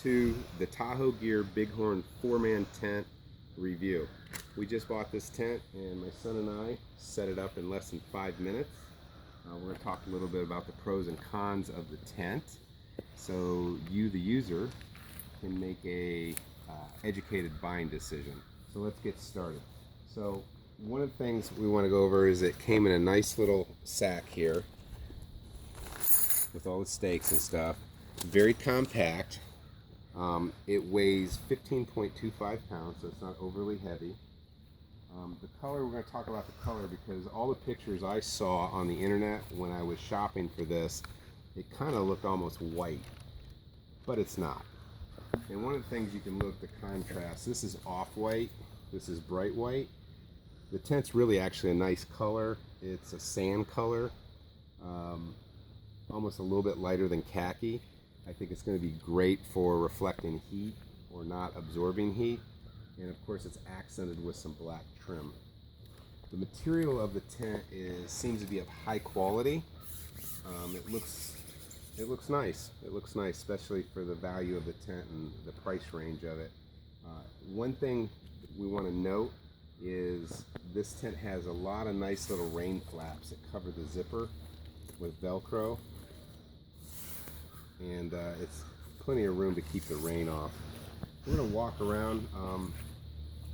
to the Tahoe Gear Bighorn 4-man tent review. We just bought this tent and my son and I set it up in less than 5 minutes. We're going to talk a little bit about the pros and cons of the tent so you, the user, can make a educated buying decision. So let's get started. So one of the things we want to go over is it came in a nice little sack here with all the stakes and stuff. Very compact. It weighs 15.25 pounds, so it's not overly heavy. The color, we're going to talk about the color because all the pictures I saw on the internet when I was shopping for this, it kind of looked almost white, but it's not. And one of the things you can look, the contrast, this is off-white, this is bright white. The tent's really actually a nice color. It's a sand color, almost a little bit lighter than khaki. I think it's going to be great for reflecting heat or not absorbing heat. And of course it's accented with some black trim. The material of the tent seems to be of high quality. It looks nice. It looks nice, especially for the value of the tent and the price range of it. One thing we want to note is this tent has a lot of nice little rain flaps that cover the zipper with Velcro. And it's plenty of room to keep the rain off. We're going to walk around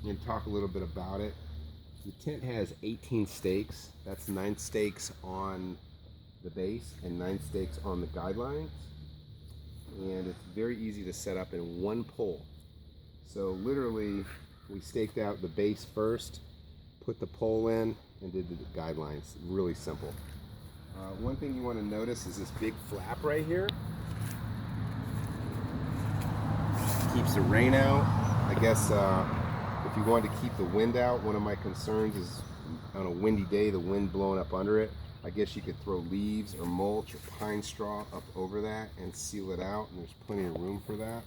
and talk a little bit about it. The tent has 18 stakes. That's 9 stakes on the base and 9 stakes on the guidelines. And it's very easy to set up in one pole. So literally, we staked out the base first, put the pole in, and did the guidelines. Really simple. One thing you want to notice is this big flap right here. Keeps the rain out. I guess if you want to keep the wind out, one of my concerns is on a windy day, the wind blowing up under it. I guess you could throw leaves or mulch or pine straw up over that and seal it out, and there's plenty of room for that.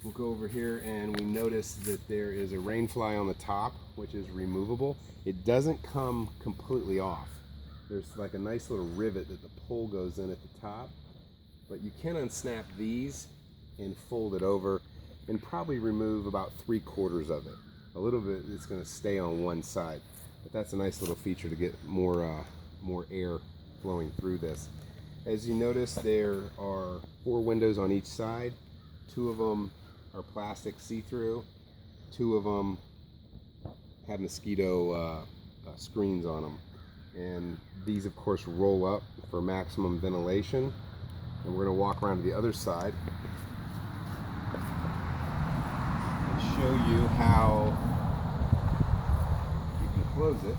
We'll go over here and we notice that there is a rain fly on the top, which is removable. It doesn't come completely off. There's like a nice little rivet that the pole goes in at the top, but you can unsnap these and fold it over and probably remove about 3/4 of it. A little bit it's going to stay on one side, but that's a nice little feature to get more air flowing through this. As you notice, there are 4 windows on each side. 2 of them are plastic see-through. 2 of them have mosquito screens on them, and these of course roll up for maximum ventilation. And we're going to walk around to the other side show you how you can close it.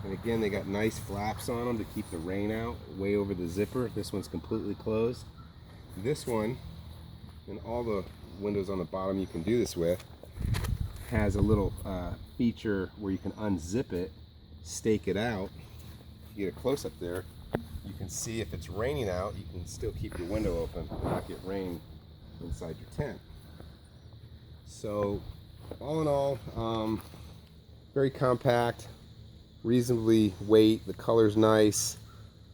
And again, they got nice flaps on them to keep the rain out way over the zipper. This one's completely closed. This one, and all the windows on the bottom you can do this with, has a little feature where you can unzip it, stake it out. If you get a close up there, you can see if it's raining out, you can still keep your window open and not get rain inside your tent. So all in all, very compact, reasonably weight. The color's nice.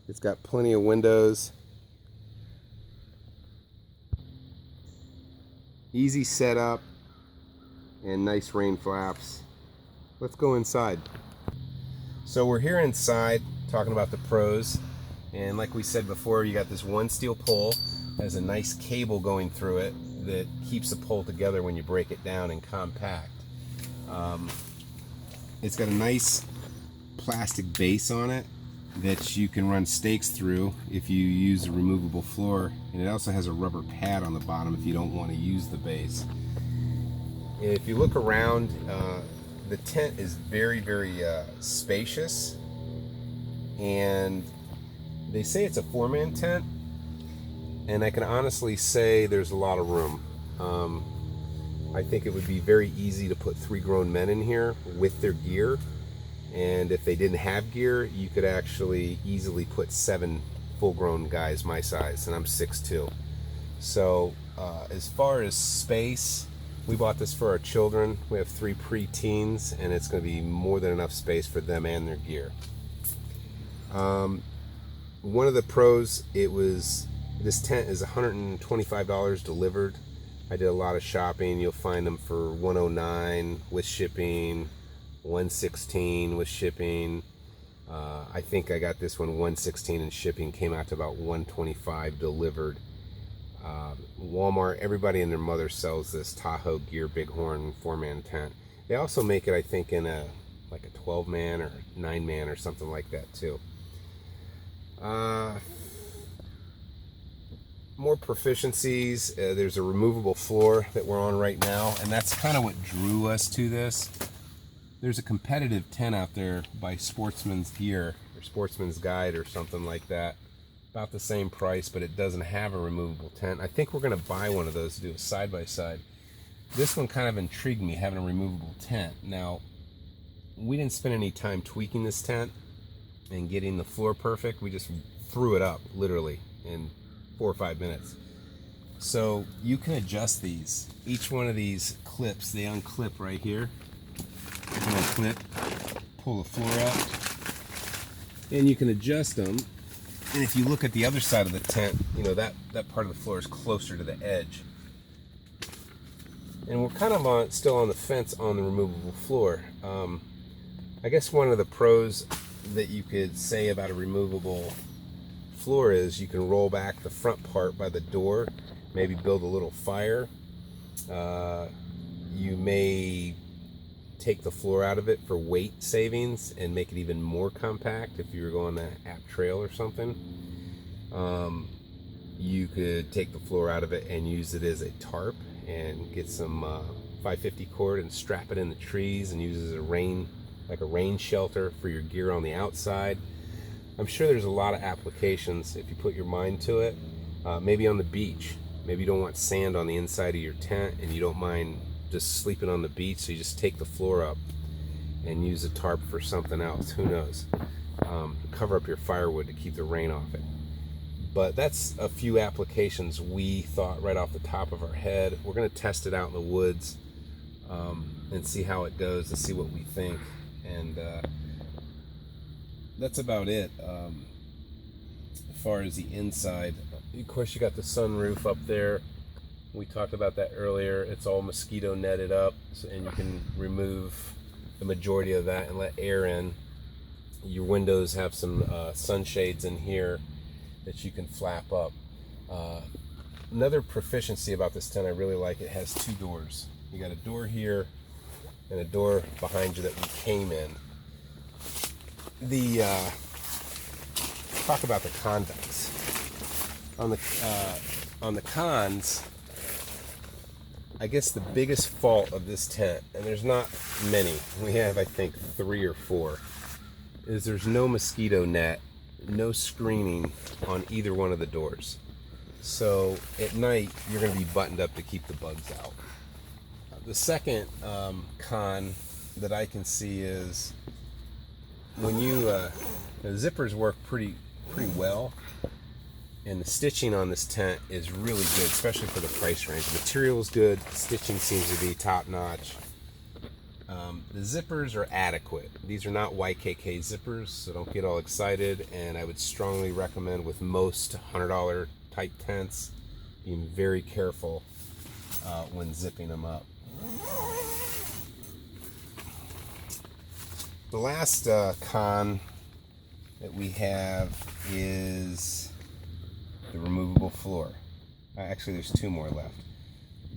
It's got plenty of windows. Easy setup and nice rain flaps. Let's go inside. So we're here inside talking about the pros. And like we said before, you got this one steel pole. Has a nice cable going through it that keeps the pole together when you break it down and compact. It's got a nice plastic base on it that you can run stakes through if you use a removable floor, and it also has a rubber pad on the bottom if you don't want to use the base. If you look around, the tent is very spacious, and they say it's a 4-man tent, and I can honestly say there's a lot of room. I think it would be very easy to put 3 grown men in here with their gear, and if they didn't have gear, you could actually easily put 7 full-grown guys my size, and I'm 6'2". So as far as space, we bought this for our children. We have 3 pre-teens, and it's going to be more than enough space for them and their gear. One of the pros, it was This tent is $125 delivered. I did a lot of shopping. You'll find them for $109 with shipping, $116 with shipping. I think I got this one $116 and shipping, came out to about $125 delivered. Walmart, everybody and their mother sells this Tahoe Gear Bighorn 4-man tent. They also make it, I think, in a 12-man or 9-man or something like that too. More proficiencies. There's a removable floor that we're on right now, and that's kind of what drew us to this. There's a competitive tent out there by Sportsman's Gear or Sportsman's Guide or something like that, about the same price, but it doesn't have a removable tent. I think we're going to buy one of those to do a side-by-side. This one kind of intrigued me, having a removable tent. Now, we didn't spend any time tweaking this tent and getting the floor perfect. We just threw it up literally in 4 or 5 minutes. So you can adjust these. Each one of these clips, they unclip right here. You can unclip, pull the floor up, and you can adjust them. And if you look at the other side of the tent, you know, that part of the floor is closer to the edge. And we're kind of still on the fence on the removable floor. I guess one of the pros that you could say about a removable floor is you can roll back the front part by the door, maybe build a little fire. You may take the floor out of it for weight savings and make it even more compact if you were going to app trail or something. You could take the floor out of it and use it as a tarp and get some 550 cord and strap it in the trees and use it as a rain shelter for your gear on the outside. I'm sure there's a lot of applications if you put your mind to it. Maybe on the beach. Maybe you don't want sand on the inside of your tent and you don't mind just sleeping on the beach, so you just take the floor up and use a tarp for something else. Who knows? Cover up your firewood to keep the rain off it. But that's a few applications we thought right off the top of our head. We're going to test it out in the woods and see how it goes and see what we think. And that's about it. As far as the inside, of course, you got the sunroof up there. We talked about that earlier. It's all mosquito netted up, and you can remove the majority of that and let air in. Your windows have some sunshades in here that you can flap up. Another proficiency about this tent I really like, it has 2 doors. You got a door here and a door behind you that we came in. Talk about the convex. On the cons, I guess the biggest fault of this tent, and there's not many, we have I think 3 or 4, is there's no mosquito net, no screening on either one of the doors. So at night you're going to be buttoned up to keep the bugs out. The second con that I can see is when the zippers work pretty well, and the stitching on this tent is really good, especially for the price range. The material is good, the stitching seems to be top notch. The zippers are adequate. These are not YKK zippers, so don't get all excited, and I would strongly recommend with most $100 type tents being very careful when zipping them up. The last con that we have is the removable floor. Actually, there's 2 more left.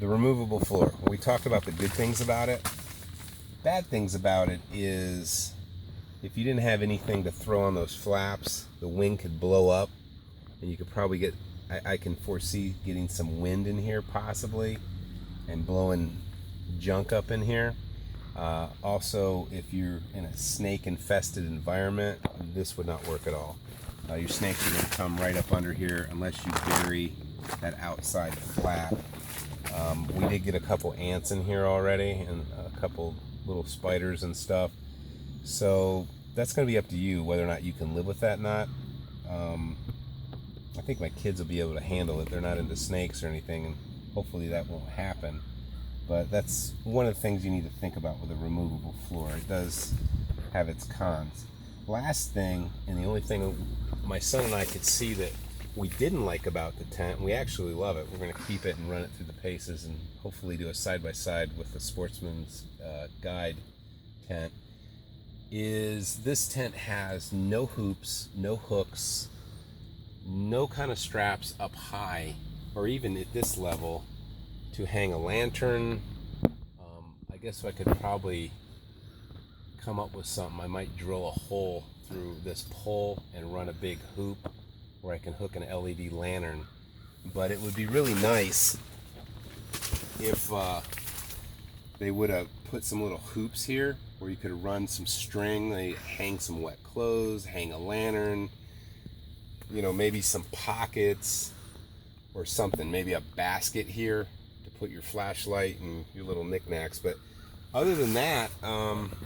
The removable floor. We talked about the good things about it. Bad things about it is if you didn't have anything to throw on those flaps, the wing could blow up, and you could probably get, I can foresee getting some wind in here possibly and blowing junk up in here. Also, if you're in a snake infested environment, this would not work at all. Your snakes are going to come right up under here unless you bury that outside flap. We did get a couple ants in here already and a couple little spiders and stuff. So that's going to be up to you whether or not you can live with that or not. I think my kids will be able to handle it. They're not into snakes or anything, and hopefully that won't happen. But that's one of the things you need to think about with a removable floor. It does have its cons. Last thing, and the only thing my son and I could see that we didn't like about the tent, we actually love it. We're going to keep it and run it through the paces and hopefully do a side-by-side with the Sportsman's Guide tent, is this tent has no hoops, no hooks, no kind of straps up high or even at this level to hang a lantern. I guess I could probably come up with something. I might drill a hole through this pole and run a big hoop where I can hook an LED lantern. But it would be really nice if they would have put some little hoops here where you could run some string, hang some wet clothes, hang a lantern, you know, maybe some pockets or something, maybe a basket here to put your flashlight and your little knickknacks. But other than that,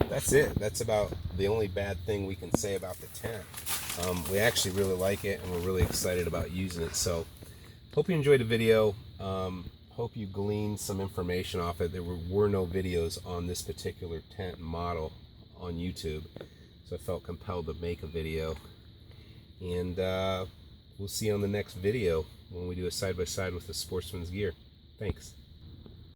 that's it. That's about the only bad thing we can say about the tent. We actually really like it and we're really excited about using it. So hope you enjoyed the video. Hope you gleaned some information off it. There were no videos on this particular tent model on YouTube, so I felt compelled to make a video. And we'll see you on the next video when we do a side-by-side with the Sportsman's Gear. Thanks.